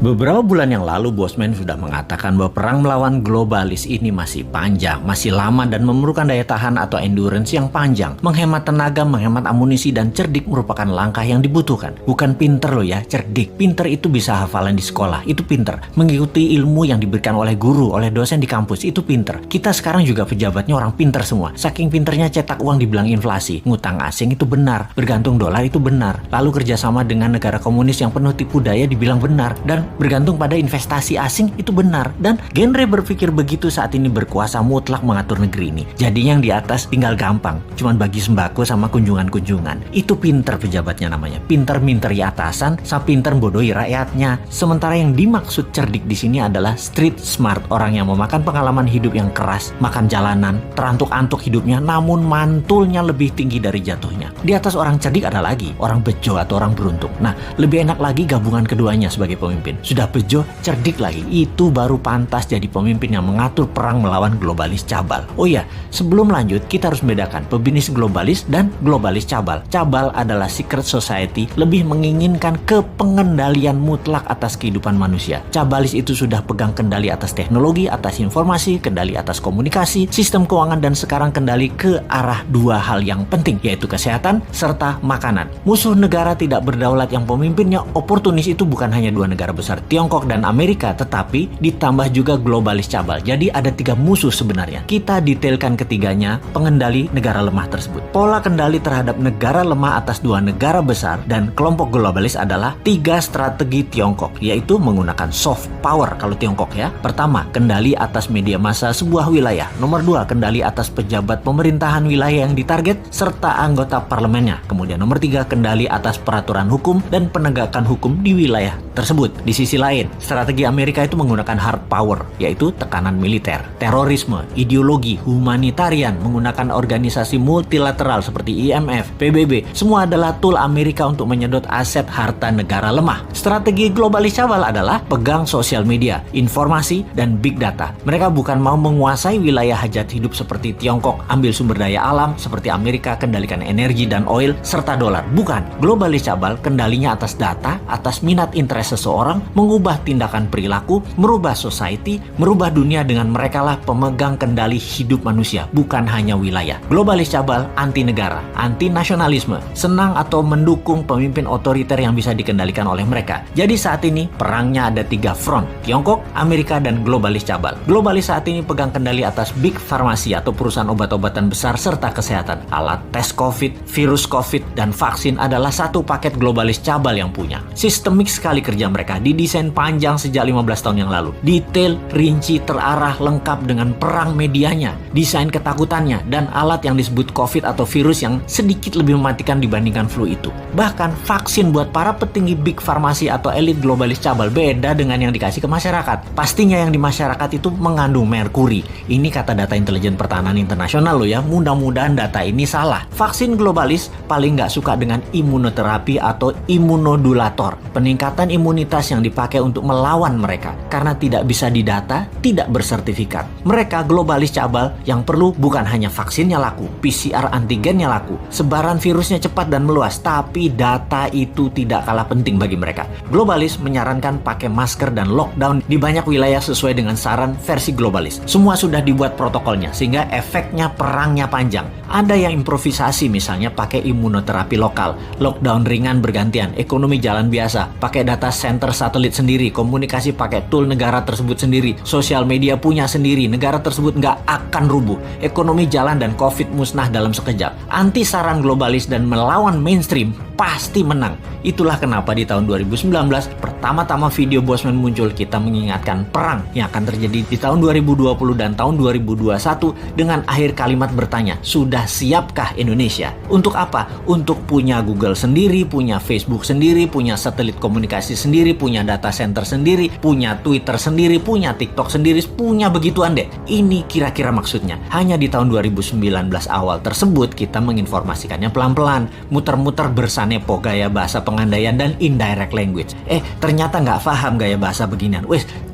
Beberapa bulan yang lalu, Bosman sudah mengatakan bahwa perang melawan globalis ini masih panjang, masih lama dan memerlukan daya tahan atau endurance yang panjang. Menghemat tenaga, menghemat amunisi, dan cerdik merupakan langkah yang dibutuhkan. Bukan pinter loh ya, cerdik. Pinter itu bisa hafalan di sekolah, itu pinter. Mengikuti ilmu yang diberikan oleh guru, oleh dosen di kampus, itu pinter. Kita sekarang juga pejabatnya orang pinter semua. Saking pinternya cetak uang dibilang inflasi. Ngutang asing itu benar, bergantung dolar itu benar. Lalu kerjasama dengan negara komunis yang penuh tipu daya dibilang benar. Dan bergantung pada investasi asing itu benar. Dan genre berpikir begitu saat ini berkuasa mutlak mengatur negeri ini. Jadi yang di atas tinggal gampang, cuman bagi sembako sama kunjungan-kunjungan. Itu pinter pejabatnya namanya. Pinter minteri atasan, sama pinter bodohi rakyatnya. Sementara yang dimaksud cerdik di sini adalah street smart, orang yang memakan pengalaman hidup yang keras, makan jalanan, terantuk-antuk hidupnya, namun mantulnya lebih tinggi dari jatuhnya. Di atas orang cerdik ada lagi orang bejo atau orang beruntung. Nah, lebih enak lagi gabungan keduanya sebagai pemimpin. Sudah bejo, cerdik lagi, itu baru pantas jadi pemimpin yang mengatur perang melawan globalis cabal. Oh iya, sebelum lanjut kita harus membedakan pebisnis globalis dan globalis cabal. Cabal adalah secret society, lebih menginginkan kepengendalian mutlak atas kehidupan manusia. Cabalis itu sudah pegang kendali atas teknologi, atas informasi, kendali atas komunikasi, sistem keuangan, dan sekarang kendali ke arah dua hal yang penting, yaitu kesehatan serta makanan. Musuh negara tidak berdaulat yang pemimpinnya oportunis itu bukan hanya dua negara besar, Tiongkok dan Amerika, tetapi ditambah juga globalis cabal. Jadi ada tiga musuh sebenarnya. Kita detailkan ketiganya, pengendali negara lemah tersebut. Pola kendali terhadap negara lemah atas dua negara besar dan kelompok globalis adalah tiga strategi Tiongkok, yaitu menggunakan soft power kalau Tiongkok ya. Pertama, kendali atas media massa sebuah wilayah. Nomor dua, kendali atas pejabat pemerintahan wilayah yang ditarget serta anggota parlemennya. Kemudian nomor tiga, kendali atas peraturan hukum dan penegakan hukum di wilayah tersebut. Di sisi lain, strategi Amerika itu menggunakan hard power, yaitu tekanan militer, terorisme, ideologi, humanitarian, menggunakan organisasi multilateral seperti IMF, PBB. Semua adalah tool Amerika untuk menyedot aset harta negara lemah. Strategi globalis cabal adalah pegang sosial media, informasi, dan big data. Mereka bukan mau menguasai wilayah hajat hidup seperti Tiongkok, ambil sumber daya alam seperti Amerika, kendalikan energi dan oil, serta dolar. Bukan. Globalis cabal kendalinya atas data, atas minat interest seseorang, mengubah tindakan perilaku, merubah society, merubah dunia dengan merekalah pemegang kendali hidup manusia, bukan hanya wilayah. Globalis cabal anti negara, anti nasionalisme, senang atau mendukung pemimpin otoriter yang bisa dikendalikan oleh mereka. Jadi saat ini perangnya ada tiga front, Tiongkok, Amerika, dan globalis cabal. Globalis saat ini pegang kendali atas big farmasi atau perusahaan obat-obatan besar serta kesehatan. Alat tes COVID, virus COVID, dan vaksin adalah satu paket globalis cabal yang punya. Sistemik sekali kerja mereka, didesain panjang sejak 15 tahun yang lalu. Detail, rinci, terarah, lengkap dengan perang medianya, desain ketakutannya, dan alat yang disebut COVID atau virus yang sedikit lebih mematikan dibandingkan flu itu. Bahkan vaksin buat para petinggi big farmasi atau elit globalis cabal beda dengan yang dikasih ke masyarakat. Pastinya yang di masyarakat itu mengandung merkuri. Ini kata data intelijen pertahanan internasional loh ya, mudah-mudahan data ini salah. Vaksin globalis paling nggak suka dengan imunoterapi atau imunodulator, peningkatan imunitas yang dipakai untuk melawan mereka, karena tidak bisa didata, tidak bersertifikat. Mereka globalis cabal yang perlu bukan hanya vaksinnya laku, PCR antigennya laku, sebaran virusnya cepat dan meluas, tapi data itu tidak kalah penting bagi mereka. Globalis menyarankan pakai masker dan lockdown di banyak wilayah sesuai dengan saran versi globalis. Semua sudah dibuat protokolnya sehingga efeknya perangnya panjang. Ada yang improvisasi, misalnya pakai imunoterapi lokal, lockdown ringan bergantian, ekonomi jalan biasa, pakai data center satelit sendiri, komunikasi pakai tool negara tersebut sendiri, sosial media punya sendiri, negara tersebut nggak akan rubuh, ekonomi jalan dan COVID musnah dalam sekejap. Anti saran globalis dan melawan mainstream pasti menang. Itulah kenapa di tahun 2019 pertama-tama video Bosman muncul, kita mengingatkan perang yang akan terjadi di tahun 2020 dan tahun 2021 dengan akhir kalimat bertanya, sudah siapkah Indonesia? Untuk apa? Untuk punya Google sendiri, punya Facebook sendiri, punya satelit komunikasi sendiri, punya data center sendiri, punya Twitter sendiri, punya TikTok sendiri, punya begituan deh. Ini kira-kira maksudnya. Hanya di tahun 2019 awal tersebut kita menginformasikannya pelan-pelan, muter-muter bersanepo gaya bahasa pengandaian dan indirect language. Ternyata nggak paham gaya bahasa beginian.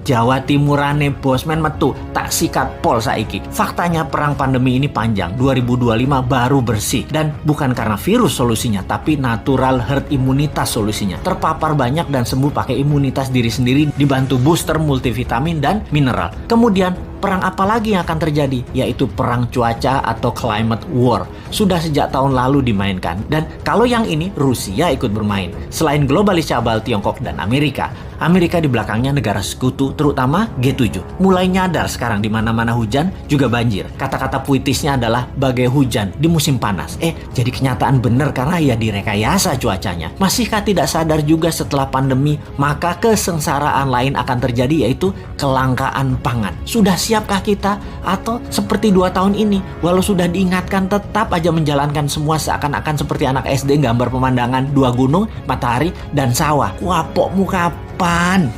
Jawa Timurane bosman metu tak sikat pol saiki. Faktanya perang pandemi ini panjang, 2025 baru bersih. Dan bukan karena virus solusinya, tapi natural herd imunitas solusinya. Terpapar banyak dan sembuh pakai imunitas diri sendiri, dibantu booster multivitamin dan mineral. Kemudian perang apa lagi yang akan terjadi? Yaitu perang cuaca atau climate war. Sudah sejak tahun lalu dimainkan. Dan kalau yang ini Rusia ikut bermain. Selain globalis cabal Tiongkok dan Amerika di belakangnya negara sekutu, terutama G7. Mulai nyadar sekarang di mana-mana hujan juga banjir. Kata-kata puitisnya adalah bagai hujan di musim panas. Jadi kenyataan benar karena ya direkayasa cuacanya. Masihkah tidak sadar juga setelah pandemi, maka kesengsaraan lain akan terjadi, yaitu kelangkaan pangan. Sudah siapkah kita? Atau seperti 2 tahun ini, walau sudah diingatkan tetap aja menjalankan semua seakan-akan seperti anak SD gambar pemandangan 2 gunung, matahari, dan sawah. Wapokmu kapan?